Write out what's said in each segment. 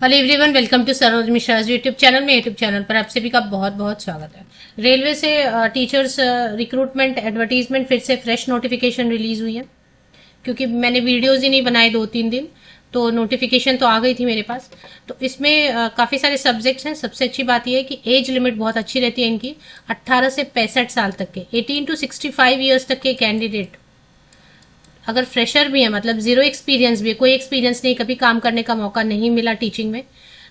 Hello everyone, welcome to Saroj Mishra YouTube channel में। YouTube channel पर आप सभी का बहुत बहुत स्वागत है। रेलवे से टीचर्स रिक्रूटमेंट एडवर्टीजमेंट फिर से फ्रेश नोटिफिकेशन रिलीज हुई है, क्योंकि मैंने वीडियोज ही नहीं बनाए 2-3 दिन, तो नोटिफिकेशन तो आ गई थी मेरे पास। तो इसमें काफ़ी सारे सब्जेक्ट्स हैं। सबसे अच्छी बात यह है कि एज लिमिट बहुत अच्छी रहती है इनकी, 18 से 65 साल तक के, 18 to 65 ईयर्स तक के कैंडिडेट, अगर फ्रेशर भी है, मतलब जीरो एक्सपीरियंस भी है, कोई एक्सपीरियंस नहीं, कभी काम करने का मौका नहीं मिला टीचिंग में,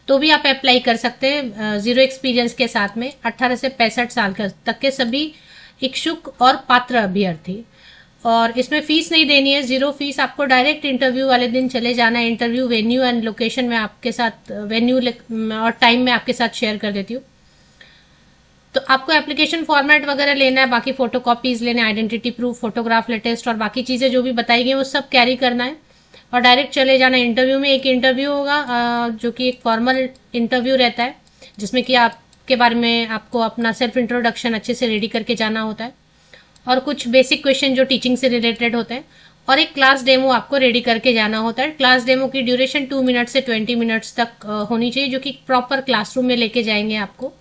तो भी आप अप्लाई कर सकते हैं जीरो एक्सपीरियंस के साथ में। 18 से 65 साल तक के सभी इच्छुक और पात्र अभ्यर्थी। और इसमें फीस नहीं देनी है, जीरो फीस। आपको डायरेक्ट इंटरव्यू वाले दिन चले जाना है। इंटरव्यू वेन्यू एंड लोकेशन में आपके साथ, वेन्यू और टाइम में आपके साथ शेयर कर देती हूँ। तो आपको एप्लीकेशन फॉर्मेट वगैरह लेना है, बाकी फोटो कॉपीज लेने, आइडेंटिटी प्रूफ, फोटोग्राफ लेटेस्ट और बाकी चीज़ें जो भी बताई गई वो सब कैरी करना है और डायरेक्ट चले जाना इंटरव्यू में। एक इंटरव्यू होगा जो कि एक फॉर्मल इंटरव्यू रहता है, जिसमें कि आपके बारे में आपको अपना सेल्फ इंट्रोडक्शन अच्छे से रेडी करके जाना होता है और कुछ बेसिक क्वेश्चन जो टीचिंग से रिलेटेड होते हैं, और एक क्लास डेमो आपको रेडी करके जाना होता है। क्लास डेमो की ड्यूरेशन 2 मिनट से 20 मिनट्स तक होनी चाहिए, जो कि प्रॉपर क्लासरूम में लेके जाएंगे आपको।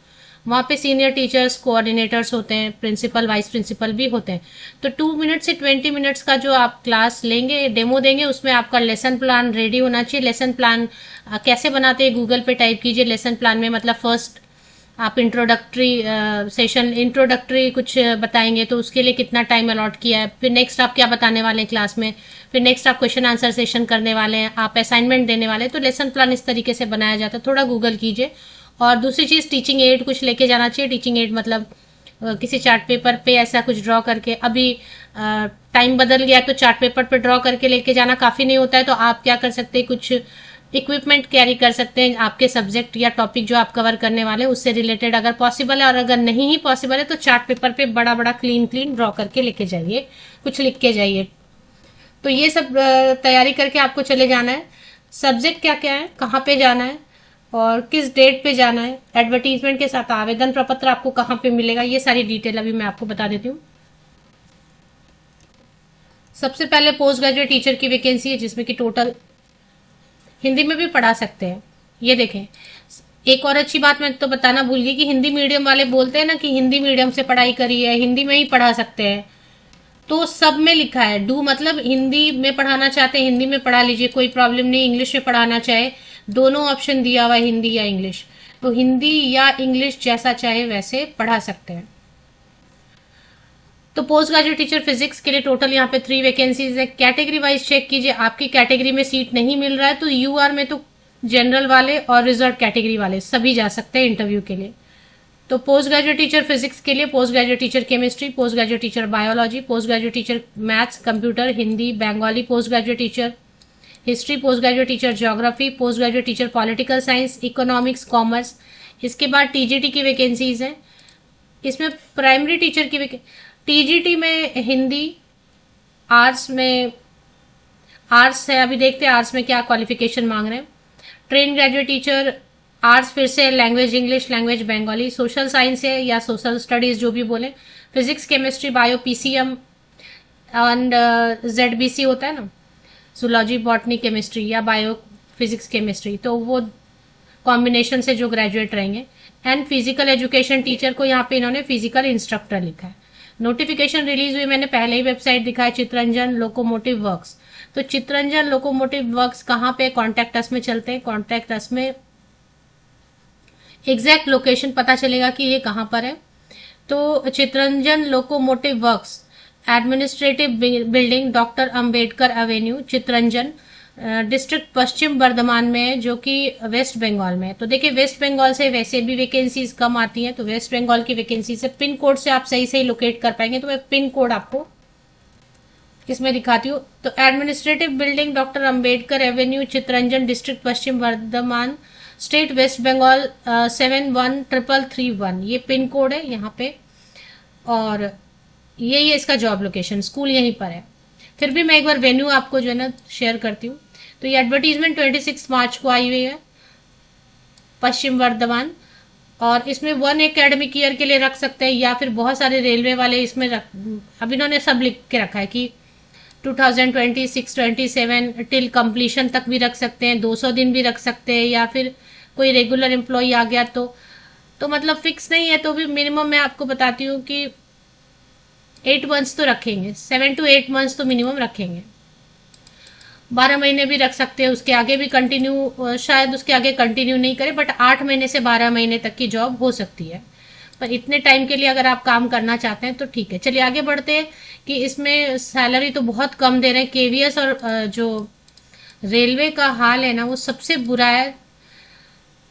वहाँ पे सीनियर टीचर्स, कोऑर्डिनेटर्स होते हैं, प्रिंसिपल, वाइस प्रिंसिपल भी होते हैं। तो 2 मिनट से 20 मिनट्स का जो आप क्लास लेंगे, डेमो देंगे, उसमें आपका लेसन प्लान रेडी होना चाहिए। लेसन प्लान कैसे बनाते हैं, गूगल पे टाइप कीजिए। लेसन प्लान में मतलब फर्स्ट आप इंट्रोडक्टरी सेशन, इंट्रोडक्टरी कुछ बताएंगे तो उसके लिए कितना टाइम अलॉट किया है, फिर नेक्स्ट आप क्या बताने वाले हैं क्लास में, फिर नेक्स्ट आप क्वेश्चन आंसर सेशन करने वाले हैं, आप असाइनमेंट देने वाले हैं। तो लेसन प्लान इस तरीके से बनाया जाता है, थोड़ा गूगल कीजिए। और दूसरी चीज़, टीचिंग एड कुछ लेके जाना चाहिए। टीचिंग एड मतलब किसी चार्ट पेपर पे ऐसा कुछ ड्रॉ करके, अभी टाइम बदल गया तो चार्ट पेपर पे ड्रॉ करके लेके जाना काफ़ी नहीं होता है, तो आप क्या कर सकते हैं, कुछ इक्विपमेंट कैरी कर सकते हैं आपके सब्जेक्ट या टॉपिक जो आप कवर करने वाले हैं उससे रिलेटेड, अगर पॉसिबल है। और अगर नहीं ही पॉसिबल है तो चार्ट पेपर पे बड़ा बड़ा क्लीन क्लीन ड्रॉ करके लेके जाइए, कुछ लिख के जाइए। तो ये सब तैयारी करके आपको चले जाना है। सब्जेक्ट क्या क्या है, कहाँ पे जाना है और किस डेट पे जाना है, एडवर्टीजमेंट के साथ आवेदन प्रपत्र आपको कहाँ पे मिलेगा, ये सारी डिटेल अभी मैं आपको बता देती हूँ। सबसे पहले पोस्ट ग्रेजुएट टीचर की वैकेंसी है, जिसमें कि टोटल हिंदी में भी पढ़ा सकते हैं। ये देखें, एक और अच्छी बात मैं तो बताना भूल गई कि हिंदी मीडियम वाले बोलते हैं ना कि हिंदी मीडियम से पढ़ाई करी है, हिंदी में ही पढ़ा सकते हैं, तो सब में लिखा है डू, मतलब हिंदी में पढ़ाना चाहते हैं हिंदी में पढ़ा लीजिए, कोई प्रॉब्लम नहीं। इंग्लिश में पढ़ाना चाहे, दोनों ऑप्शन दिया हुआ है, हिंदी या इंग्लिश, तो हिंदी या इंग्लिश जैसा चाहे वैसे पढ़ा सकते हैं। तो पोस्ट ग्रेजुएट टीचर फिजिक्स के लिए टोटल यहाँ पे 3 वैकेंसीज है। कैटेगरी वाइज चेक कीजिए, आपकी कैटेगरी में सीट नहीं मिल रहा है तो यूआर में तो जनरल वाले और रिजर्व कैटेगरी वाले सभी जा सकते हैं इंटरव्यू के लिए। तो पोस्ट ग्रेजुएट टीचर फिजिक्स के लिए post graduate teacher chemistry, post graduate teacher biology, post graduate teacher maths, computer, Hindi, Bengali, post graduate teacher history, post graduate teacher geography, post graduate teacher political science, economics, commerce. इसके बाद TGT की vacancies हैं। इसमें primary teacher की TGT में Hindi, arts में, arts है, अभी देखते हैं आर्ट्स में क्या क्वालिफिकेशन मांग रहे हैं। ट्रेन ग्रेजुएट टीचर आर्ट्स फिर से language English, language Bengali, social science है या सोशल स्टडीज जो भी बोले, physics, chemistry, bio, PCM and जेडबीसी होता है ना, जूलॉजी, बॉटनी, केमिस्ट्री या बायो फिजिक्स केमिस्ट्री, तो वो कॉम्बिनेशन से जो ग्रेजुएट रहेंगे। एंड फिजिकल एजुकेशन टीचर को यहाँ पे इन्होंने फिजिकल इंस्ट्रक्टर लिखा है। नोटिफिकेशन रिलीज हुई, मैंने पहले ही वेबसाइट दिखाया, चित्रंजन लोकोमोटिव वर्क्स। तो चित्रंजन लोकोमोटिव वर्क्स कहाँ पे, कॉन्टैक्ट अस में चलते हैं। कॉन्टैक्ट अस में एग्जैक्ट लोकेशन पता चलेगा कि ये कहाँ पर है। तो Chittaranjan locomotive works, administrative building, doctor Ambedkar avenue, Chittaranjan, district Paschim Bardhaman में है, जो कि वेस्ट बंगाल में है। तो देखिए, वेस्ट बंगाल से वैसे भी वैकेंसीज कम आती हैं, तो वेस्ट बंगाल की वैकेंसी से पिन कोड से आप सही सही लोकेट कर पाएंगे। तो मैं पिन कोड आपको इसमें दिखाती हूँ। तो administrative building, doctor Ambedkar avenue, Chittaranjan, district Paschim Bardhaman, state West Bengal 713331, ये पिन कोड है यहाँ पे। और यही है इसका जॉब लोकेशन, स्कूल यहीं पर है। फिर भी मैं एक बार वेन्यू आपको जो है ना शेयर करती हूँ। तो ये एडवर्टीजमेंट 26 मार्च को आई हुई है, पश्चिम वर्धमान, और इसमें 1 एकेडमिक ईयर के लिए रख सकते हैं या फिर बहुत सारे रेलवे वाले इसमें रख, अब इन्होंने सब लिख के रखा है कि 2026-27 टिल कंप्लीशन तक भी रख सकते हैं, 200 दिन भी रख सकते हैं, या फिर कोई रेगुलर एम्प्लॉय आ गया तो मतलब फिक्स नहीं है, तो भी मिनिमम मैं आपको बताती हूँ कि 8 मंथ्स तो रखेंगे, 7 to 8 मंथ्स तो मिनिमम रखेंगे। 12 महीने भी रख सकते हैं, उसके आगे भी कंटिन्यू, शायद उसके आगे कंटिन्यू नहीं करे, बट 8 महीने से 12 महीने तक की जॉब हो सकती है। पर इतने टाइम के लिए अगर आप काम करना चाहते हैं तो ठीक है। चलिए आगे बढ़ते हैं कि इसमें सैलरी तो बहुत कम दे रहे हैं। केवीएस और जो रेलवे का हाल है ना वो सबसे बुरा है।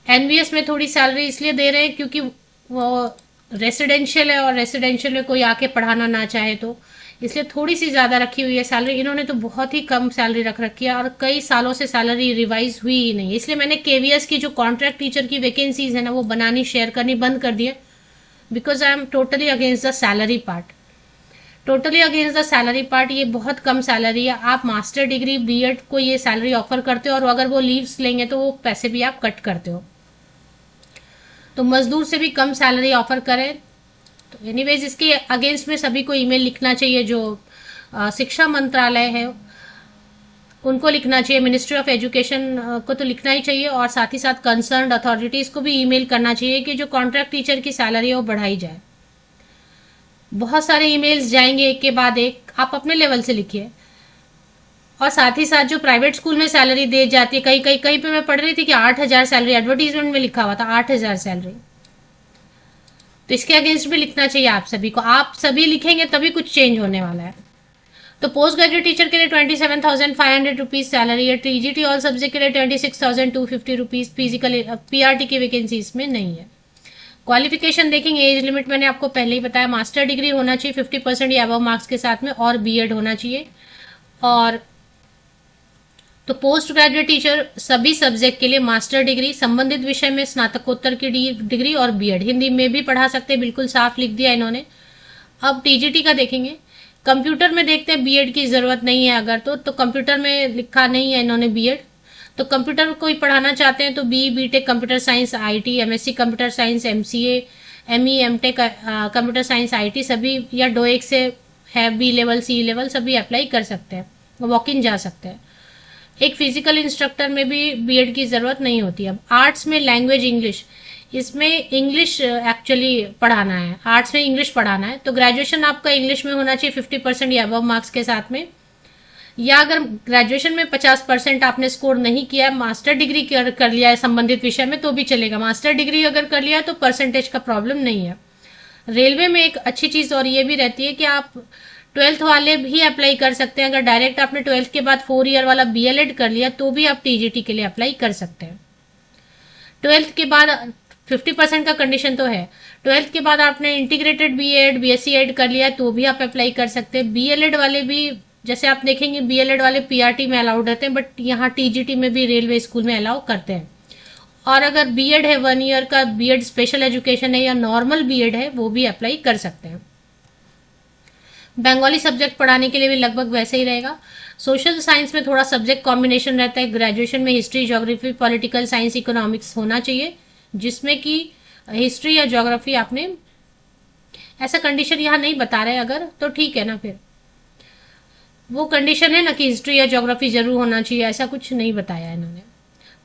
एनवीएस में थोड़ी सैलरी इसलिए दे रहे हैं क्योंकि वो रेसिडेंशियल है, और रेसिडेंशियल में कोई आके पढ़ाना ना चाहे तो इसलिए थोड़ी सी ज़्यादा रखी हुई है सैलरी। इन्होंने तो बहुत ही कम सैलरी रख रखी है, और कई सालों से सैलरी रिवाइज हुई ही नहीं। इसलिए मैंने केवीएस की जो कॉन्ट्रैक्ट टीचर की वैकेंसीज है ना वो बनानी, शेयर करनी बंद कर दी है, because I am totally against the salary part. Totally against the salary part. ये बहुत कम सैलरी है। आप मास्टर डिग्री बीएड को ये सैलरी ऑफर करते हो, और अगर वो लीव्स लेंगे तो वो पैसे भी आप कट करते हो। तो मजदूर से भी कम सैलरी ऑफर करें। तो एनीवेज इसके अगेंस्ट में सभी को ईमेल लिखना चाहिए। जो शिक्षा मंत्रालय है उनको लिखना चाहिए, मिनिस्ट्री ऑफ एजुकेशन को तो लिखना ही चाहिए, और साथ ही साथ कंसर्न्ड अथॉरिटीज को भी ईमेल करना चाहिए कि जो कॉन्ट्रैक्ट टीचर की सैलरी है वो बढ़ाई जाए। बहुत सारे ईमेल्स जाएंगे एक के बाद एक, आप अपने लेवल से लिखिए। और साथ ही साथ जो प्राइवेट स्कूल में सैलरी दे जाती है, कहीं पे मैं पढ़ रही थी कि 8,000 सैलरी, एडवर्टीजमेंट में लिखा हुआ था 8,000 सैलरी। तो इसके अगेंस्ट भी लिखना चाहिए आप सभी को। आप सभी लिखेंगे तभी कुछ चेंज होने वाला है। तो पोस्ट ग्रेजुएट टीचर के लिए 27,500 रुपीज सैलरी है। टीजीटी ऑल सब्जेक्ट के लिए 26,250 रुपीज। फिजिकल पीआरटी की वैकेंसी इसमें नहीं है। क्वालिफिकेशन देखेंगे, एज लिमिट मैंने आपको पहले ही बताया, मास्टर डिग्री होना चाहिए 50% या अबव मार्क्स के साथ में, और बीएड होना चाहिए। और तो पोस्ट ग्रेजुएट टीचर सभी सब्जेक्ट के लिए मास्टर डिग्री, संबंधित विषय में स्नातकोत्तर की डिग्री और बीएड। हिंदी में भी पढ़ा सकते हैं, बिल्कुल साफ लिख दिया इन्होंने। अब टीजीटी का देखेंगे। कंप्यूटर में देखते हैं बीएड की जरूरत नहीं है अगर तो कंप्यूटर में लिखा नहीं है इन्होंने बीएड। तो कंप्यूटर कोई पढ़ाना चाहते हैं तो B Tech computer science IT, MSc computer science, MCA, ME, M Tech computer science IT सभी, या डोएक से है बी लेवल सी लेवल, सभी अप्लाई कर सकते हैं, वॉक इन जा सकते हैं। एक फिजिकल इंस्ट्रक्टर में भी बीएड की जरूरत नहीं होती। अब आर्ट्स में लैंग्वेज इंग्लिश, इसमें इंग्लिश एक्चुअली पढ़ाना है, आर्ट्स में इंग्लिश पढ़ाना है, तो ग्रेजुएशन आपका इंग्लिश में होना चाहिए 50% या अबव मार्क्स के साथ में। या अगर ग्रेजुएशन में 50% आपने स्कोर नहीं किया, मास्टर डिग्री कर लिया है संबंधित विषय में तो भी चलेगा। मास्टर डिग्री अगर कर लिया तो परसेंटेज का प्रॉब्लम नहीं है। रेलवे में एक अच्छी चीज और ये भी रहती है कि आप 12th वाले भी अप्लाई कर सकते हैं। अगर डायरेक्ट आपने 12th के बाद 4 ईयर वाला बीएलएड कर लिया तो भी आप टीजीटी के लिए अप्लाई कर सकते हैं। 12th के बाद 50% का कंडीशन तो है। 12th के बाद आपने इंटीग्रेटेड बीएड, बीएससी एड कर लिया तो भी आप अप्लाई कर सकते हैं। बीएलएड वाले भी, जैसे आप देखेंगे बीएलएड वाले पीआरटी में अलाउड रहते हैं, बट यहाँ टीजीटी में भी रेलवे स्कूल में अलाउ करते हैं। और अगर बीएड है 1 ईयर का, बीएड स्पेशल एजुकेशन है या नॉर्मल बीएड है, वो भी अप्लाई कर सकते हैं। बंगाली सब्जेक्ट पढ़ाने के लिए भी लगभग वैसे ही रहेगा। सोशल साइंस में थोड़ा सब्जेक्ट कॉम्बिनेशन रहता है। ग्रेजुएशन में history, geography, political science, economics होना चाहिए, जिसमें कि हिस्ट्री या ज्योग्राफी आपने, ऐसा कंडीशन यहाँ नहीं बता रहे अगर तो ठीक है ना, फिर वो कंडीशन है ना कि हिस्ट्री या ज्योग्राफी जरूर होना चाहिए, ऐसा कुछ नहीं बताया इन्होंने।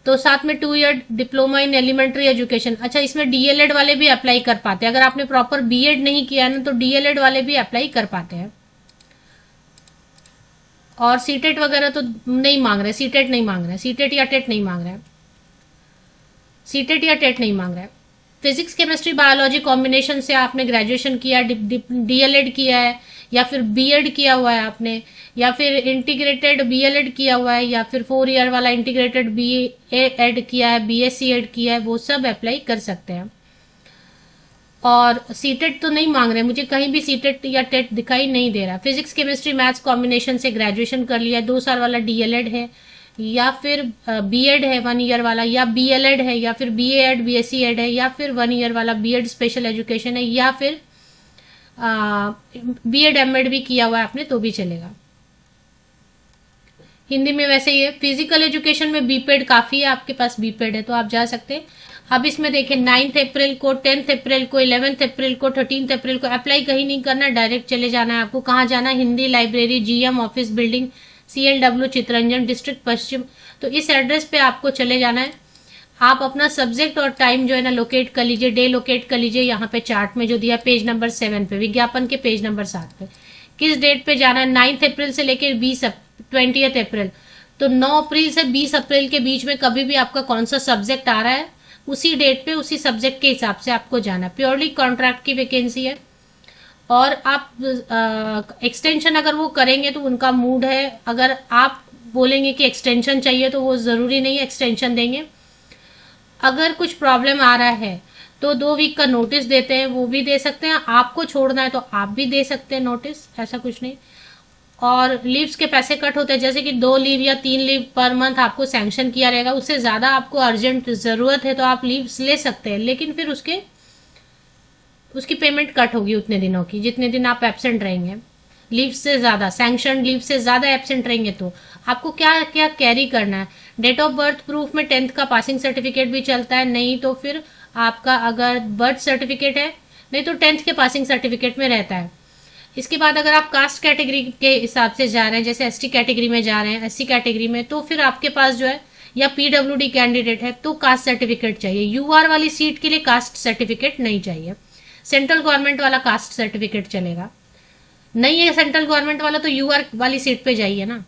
तो साथ में 2 year diploma in elementary education. अच्छा, इसमें डीएलएड वाले भी अप्लाई कर पाते हैं। अगर आपने प्रॉपर बीएड नहीं किया ना तो डीएलएड वाले भी अप्लाई कर पाते हैं। और सीटेट वगैरह तो नहीं मांग रहे, सीटेट नहीं मांग रहे, सीटेट या टेट नहीं मांग रहे, सीटेट या टेट नहीं मांग रहे। फिजिक्स, केमिस्ट्री, बायोलॉजी कॉम्बिनेशन से आपने ग्रेजुएशन किया, डीएलएड किया है, या फिर बीएड किया हुआ है आपने, या फिर इंटीग्रेटेड बीएलएड किया हुआ है, या फिर 4 ईयर वाला इंटीग्रेटेड बीए एड किया है, बीएससी एड किया है, वो सब अप्लाई कर सकते हैं। और सीटेट तो नहीं मांग रहे, मुझे कहीं भी सीटेट या टेट दिखाई नहीं दे रहा। फिजिक्स, केमिस्ट्री, मैथ्स कॉम्बिनेशन से ग्रेजुएशन कर लिया, 2 साल वाला डीएलएड है, या फिर बीएड है 1 ईयर वाला, या बीएलएड है, या फिर बीए एड, बीएससी एड है, या फिर 1 ईयर वाला बीएड स्पेशल एजुकेशन है, या फिर बीएड एमएड भी किया हुआ है आपने तो भी चलेगा। हिंदी में वैसे ही है। फिजिकल एजुकेशन में बीपेड काफी है, आपके पास बीपेड है तो आप जा सकते हैं। अब इसमें देखिए 9 अप्रैल को, 10 अप्रैल को, 11 अप्रैल को, 13 अप्रैल को अप्लाई कहीं नहीं करना, डायरेक्ट चले जाना है आपको। कहाँ जाना है? Hindi library, GM office building, CLW Chittaranjan, district Paschim. तो इस एड्रेस पे आपको चले जाना है। आप अपना सब्जेक्ट और टाइम जो है ना लोकेट कर लीजिए, डे लोकेट कर लीजिए, यहाँ पे चार्ट में जो दिया पेज नंबर 7 पे, विज्ञापन के पेज नंबर 7 पे। किस डेट पे जाना है? 9 अप्रैल से लेकर 20 अप्रैल। तो 9 अप्रैल से 20 अप्रैल के बीच में कभी भी आपका कौन सा सब्जेक्ट आ रहा है, उसी डेट पे उसी सब्जेक्ट के हिसाब से आपको जाना। प्योरली कॉन्ट्रैक्ट की वैकेंसी है। और आप एक्सटेंशन अगर वो करेंगे तो उनका मूड है, अगर आप बोलेंगे कि एक्सटेंशन चाहिए तो वो ज़रूरी नहीं है एक्सटेंशन देंगे। अगर कुछ प्रॉब्लम आ रहा है तो 2 वीक का नोटिस देते हैं, वो भी दे सकते हैं। आपको छोड़ना है तो आप भी दे सकते हैं नोटिस, ऐसा कुछ नहीं। और लीव्स के पैसे कट होते हैं, जैसे कि 2 लीव या 3 लीव पर मंथ आपको सैंक्शन किया रहेगा। उससे ज़्यादा आपको अर्जेंट ज़रूरत है तो आप लीव्स ले सकते हैं, लेकिन फिर उसकी पेमेंट कट होगी उतने दिनों की जितने दिन आप एब्सेंट रहेंगे। लीव से ज़्यादा, सैंक्शन लीव से ज़्यादा एब्सेंट रहेंगे तो आपको क्या क्या कैरी करना है? डेट ऑफ बर्थ प्रूफ में 10th का पासिंग सर्टिफिकेट भी चलता है, नहीं तो फिर आपका अगर बर्थ सर्टिफिकेट है, नहीं तो 10th के पासिंग सर्टिफिकेट में रहता है। इसके बाद अगर आप कास्ट कैटेगरी के हिसाब से जा रहे हैं, जैसे ST कैटेगरी में जा रहे हैं, SC कैटेगरी में, तो फिर आपके पास जो है या PWD कैंडिडेट है तो कास्ट सर्टिफिकेट चाहिए। UR वाली सीट के लिए कास्ट सर्टिफिकेट नहीं चाहिए। सेंट्रल गवर्नमेंट वाला कास्ट सर्टिफिकेट चलेगा। नहीं है सेंट्रल गवर्नमेंट वाला तो UR वाली सीट पे जाइए ना।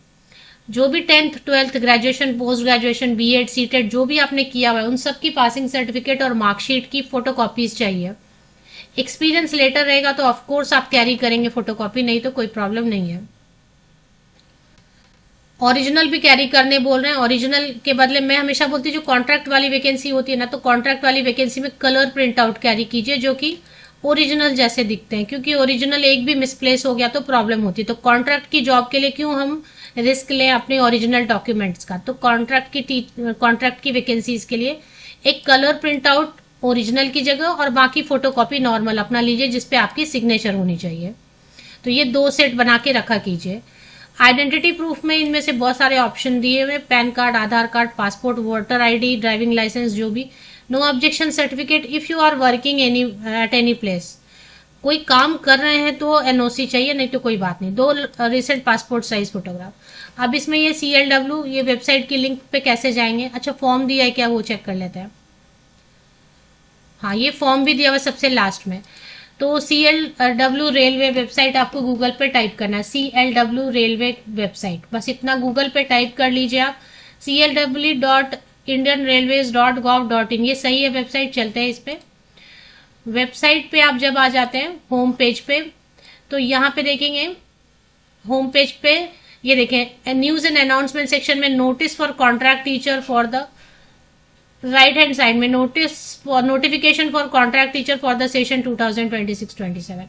जो भी 10th 12th graduation, post graduation, B.Ed C.Ted जो भी आपने किया हुआ है, उन सब की पासिंग सर्टिफिकेट और मार्कशीट की फोटोकॉपीज चाहिए। एक्सपीरियंस लेटर रहेगा तो ऑफ कोर्स आप कैरी करेंगे फोटोकॉपी, नहीं तो कोई प्रॉब्लम नहीं है। ओरिजिनल भी कैरी करने बोल रहे हैं। ओरिजिनल के बदले मैं हमेशा बोलती हूँ जो कॉन्ट्रैक्ट वाली वैकेंसी होती है ना, तो कॉन्ट्रैक्ट वाली वैकेंसी में कलर प्रिंट आउट कैरी कीजिए जो कि ओरिजिनल जैसे दिखते हैं, क्योंकि ओरिजिनल एक भी मिसप्लेस हो गया तो प्रॉब्लम होती है। तो कॉन्ट्रैक्ट की जॉब के लिए क्यों हम रिस्क लें अपने ओरिजिनल डॉक्यूमेंट्स का? तो कॉन्ट्रैक्ट की वैकेंसीज के लिए एक कलर प्रिंट आउट ओरिजिनल की जगह और बाकी फोटोकॉपी नॉर्मल अपना लीजिए जिसपे आपकी सिग्नेचर होनी चाहिए। तो ये 2 सेट बना के रखा कीजिए। आइडेंटिटी प्रूफ में इनमें से बहुत सारे ऑप्शन दिए हुए, PAN card, Aadhaar card, passport, voter ID, driving licence, जो भी। No objection certificate if you are working at any place. कोई काम कर रहे हैं तो NOC चाहिए, नहीं तो कोई बात नहीं। 2 रिसेंट पासपोर्ट साइज फोटोग्राफ। अब इसमें ये CLW, ये वेबसाइट की लिंक पे कैसे जाएंगे? अच्छा, फॉर्म दिया है क्या, वो चेक कर लेते हैं। हाँ, ये फॉर्म भी दिया हुआ सबसे लास्ट में। तो CLW रेलवे वेबसाइट आपको गूगल पे टाइप करना है, CLW रेलवे वेबसाइट, बस इतना गूगल पे टाइप कर लीजिए आप। clw.indianrailways.gov.in, ये सही है वेबसाइट, चलते हैं इस पे। वेबसाइट पे आप जब आ जाते हैं होम पेज पे, तो यहाँ पे देखेंगे होम पेज पे, ये देखें न्यूज एंड अनाउंसमेंट सेक्शन में notice for contract teacher for the right hand side में notice for notification for contract teacher for the session 2026-27।